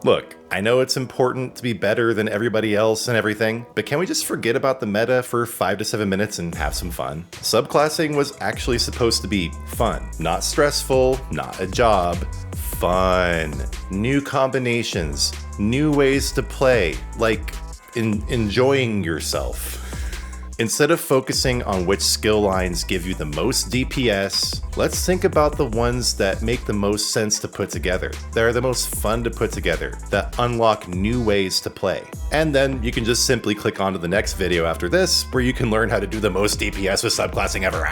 Look, I know it's important to be better than everybody else and everything, but can we just forget about the meta for 5 to 7 minutes and have some fun? Subclassing was actually supposed to be fun. Not stressful, not a job. Fun. New combinations, new ways to play, like enjoying yourself. Instead of focusing on which skill lines give you the most DPS, let's think about the ones that make the most sense to put together, that are the most fun to put together, that unlock new ways to play. And then you can just simply click on to the next video after this, where you can learn how to do the most DPS with subclassing ever.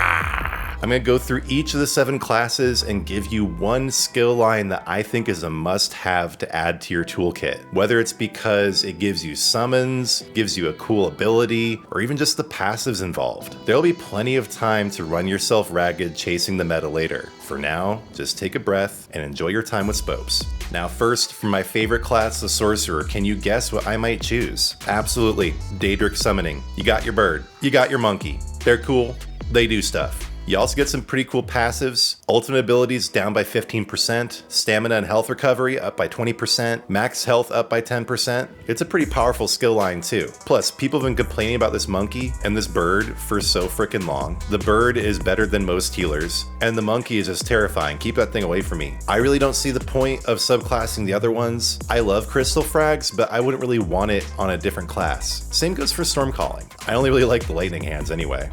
I'm going to go through each of the 7 classes and give you one skill line that I think is a must-have to add to your toolkit. Whether it's because it gives you summons, gives you a cool ability, or even just the passives involved. There'll be plenty of time to run yourself ragged chasing the meta later. For now, just take a breath and enjoy your time with Spopes. Now first, for my favorite class, the Sorcerer, can you guess what I might choose? Absolutely, Daedric summoning. You got your bird, you got your monkey. They're cool, they do stuff. You also get some pretty cool passives. Ultimate abilities down by 15%, stamina and health recovery up by 20%, max health up by 10%. It's a pretty powerful skill line too. Plus, people have been complaining about this monkey and this bird for so freaking long. The bird is better than most healers, and the monkey is just terrifying. Keep that thing away from me. I really don't see the point of subclassing the other ones. I love crystal frags, but I wouldn't really want it on a different class. Same goes for stormcalling. I only really like the lightning hands anyway.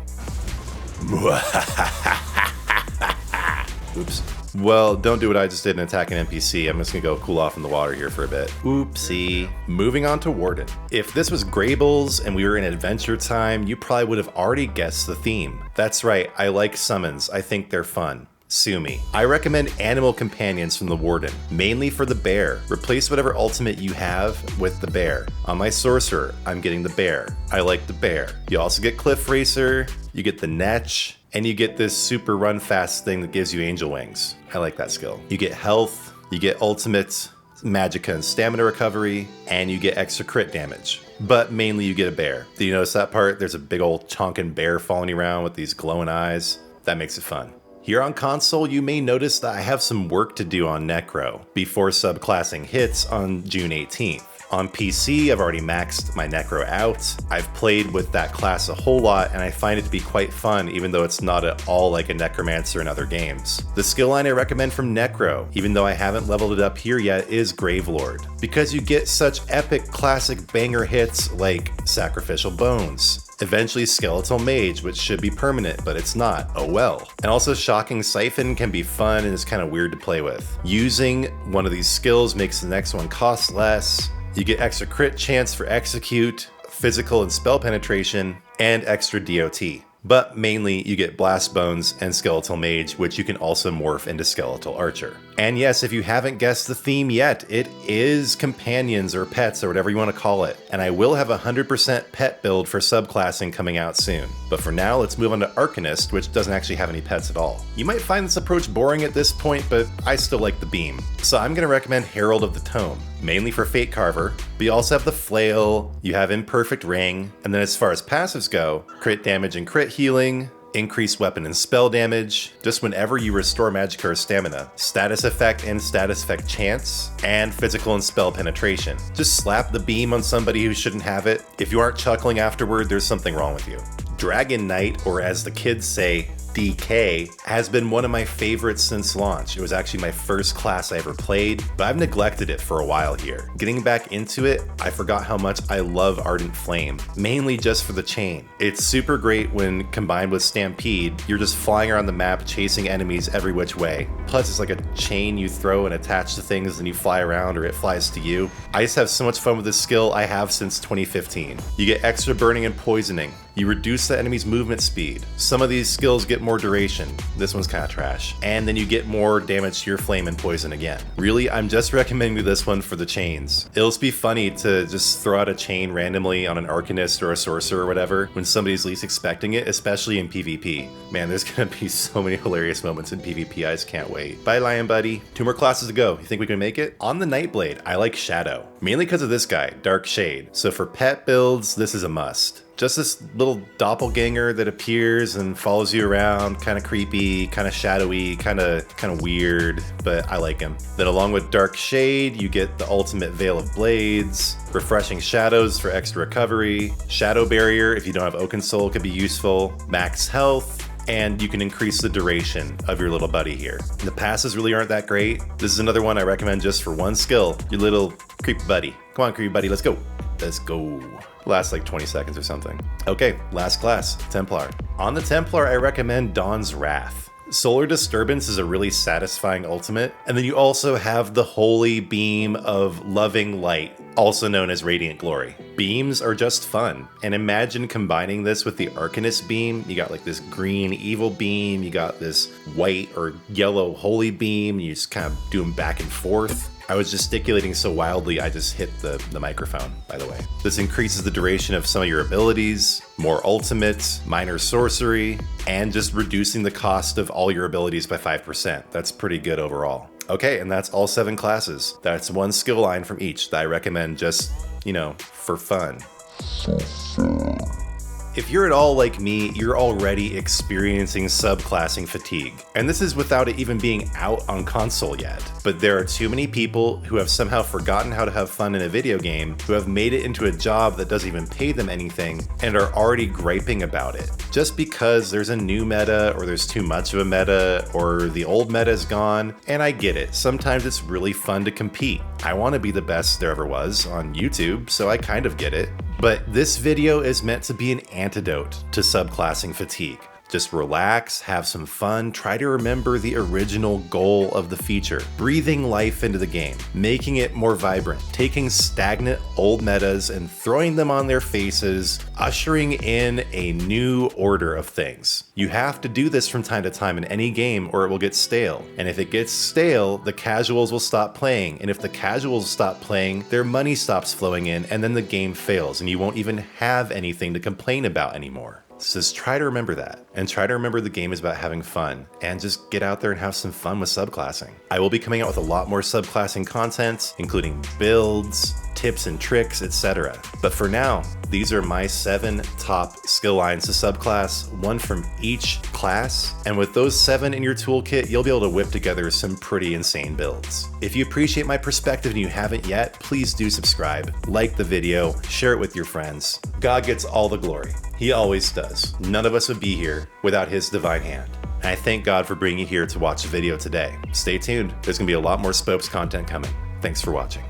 Oops. Well, don't do what I just did and attack an NPC. I'm just gonna go cool off in the water here for a bit. Oopsie. Moving on to Warden. If this was Greybles and we were in Adventure Time, you probably would have already guessed the theme. That's right, I like summons. I think they're fun. Sue me. I recommend Animal Companions from the Warden, mainly for the bear. Replace whatever ultimate you have with the bear. On my Sorcerer, I'm getting the bear. I like the bear. You also get Cliff Racer, you get the Netch, and you get this super run fast thing that gives you angel wings. I like that skill. You get health, you get ultimate, magicka and stamina recovery, and you get extra crit damage. But mainly you get a bear. Do you notice that part? There's a big old chonkin' bear following you around with these glowing eyes. That makes it fun. Here on console, you may notice that I have some work to do on Necro before subclassing hits on June 18th. On PC, I've already maxed my Necro out. I've played with that class a whole lot, and I find it to be quite fun, even though it's not at all like a Necromancer in other games. The skill line I recommend from Necro, even though I haven't leveled it up here yet, is Gravelord, because you get such epic classic banger hits like Sacrificial Bones. Eventually Skeletal Mage, which should be permanent, but it's not. Oh well. And also Shocking Siphon can be fun and is kind of weird to play with. Using one of these skills makes the next one cost less. You get extra crit chance for Execute, physical and spell penetration, and extra DOT. But mainly you get Blast Bones and Skeletal Mage, which you can also morph into Skeletal Archer. And yes, if you haven't guessed the theme yet, it is companions or pets or whatever you want to call it. And I will have a 100% pet build for subclassing coming out soon. But for now, let's move on to Arcanist, which doesn't actually have any pets at all. You might find this approach boring at this point, but I still like the beam. So I'm going to recommend Herald of the Tome, mainly for Fate Carver, but you also have the Flail, you have Imperfect Ring, and then as far as passives go, crit damage and crit healing, increased weapon and spell damage, just whenever you restore magicka or stamina, status effect and status effect chance, and physical and spell penetration. Just slap the beam on somebody who shouldn't have it. If you aren't chuckling afterward, there's something wrong with you. Dragonknight, or as the kids say, DK, has been one of my favorites since launch. It was actually my first class I ever played, but I've neglected it for a while here. Getting back into it, I forgot how much I love Ardent Flame, mainly just for the chain. It's super great when combined with Stampede. You're just flying around the map chasing enemies every which way. Plus it's like a chain you throw and attach to things and you fly around, or it flies to you. I just have so much fun with this skill. I have since 2015. You get extra burning and poisoning. You reduce the enemy's movement speed. Some of these skills get more duration. This one's kind of trash. And then you get more damage to your flame and poison again. Really, I'm just recommending this one for the chains. It'll just be funny to just throw out a chain randomly on an Arcanist or a Sorcerer or whatever when somebody's least expecting it, especially in PvP. Man, there's gonna be so many hilarious moments in PvP, I just can't wait. Bye, Lion Buddy. 2 more classes to go. You think we can make it? On the Nightblade, I like Shadow, mainly because of this guy, Dark Shade. So for pet builds, this is a must. Just this little doppelganger that appears and follows you around, kind of creepy, kind of shadowy, kind of weird, but I like him. Then along with Dark Shade, you get the ultimate Veil of Blades, Refreshing Shadows for extra recovery, Shadow Barrier if you don't have Oaken Soul could be useful, Max Health, and you can increase the duration of your little buddy here. The passes really aren't that great. This is another one I recommend just for one skill, your little creepy buddy. Come on, creepy buddy, let's go. Let's go. Lasts like 20 seconds or something. Okay, last class, Templar. On the Templar, I recommend Dawn's Wrath. Solar Disturbance is a really satisfying ultimate, and then you also have the Holy Beam of Loving Light, also known as Radiant Glory. Beams are just fun, and imagine combining this with the Arcanist beam. You got like this green evil beam, you got this white or yellow holy beam, you just kind of do them back and forth. I was gesticulating so wildly, I just hit the microphone, by the way. This increases the duration of some of your abilities, more ultimates, minor sorcery, and just reducing the cost of all your abilities by 5%. That's pretty good overall. Okay, and that's all 7 classes. That's one skill line from each that I recommend just, for fun. If you're at all like me, you're already experiencing subclassing fatigue. And this is without it even being out on console yet. But there are too many people who have somehow forgotten how to have fun in a video game, who have made it into a job that doesn't even pay them anything, and are already griping about it. Just because there's a new meta, or there's too much of a meta, or the old meta is gone, and I get it. Sometimes it's really fun to compete. I want to be the best there ever was on YouTube, so I kind of get it. But this video is meant to be an antidote to subclassing fatigue. Just relax, have some fun, try to remember the original goal of the feature, breathing life into the game, making it more vibrant, taking stagnant old metas and throwing them on their faces, ushering in a new order of things. You have to do this from time to time in any game or it will get stale. And if it gets stale, the casuals will stop playing. And if the casuals stop playing, their money stops flowing in and then the game fails and you won't even have anything to complain about anymore. So just try to remember that, and try to remember the game is about having fun, and just get out there and have some fun with subclassing. I will be coming out with a lot more subclassing content, including builds, tips and tricks, etc. But for now, these are my 7 top skill lines to subclass, one from each class, and with those 7 in your toolkit, you'll be able to whip together some pretty insane builds. If you appreciate my perspective and you haven't yet, please do subscribe, like the video, share it with your friends. God gets all the glory. He always does. None of us would be here without his divine hand. And I thank God for bringing you here to watch the video today. Stay tuned. There's gonna be a lot more Spopes content coming. Thanks for watching.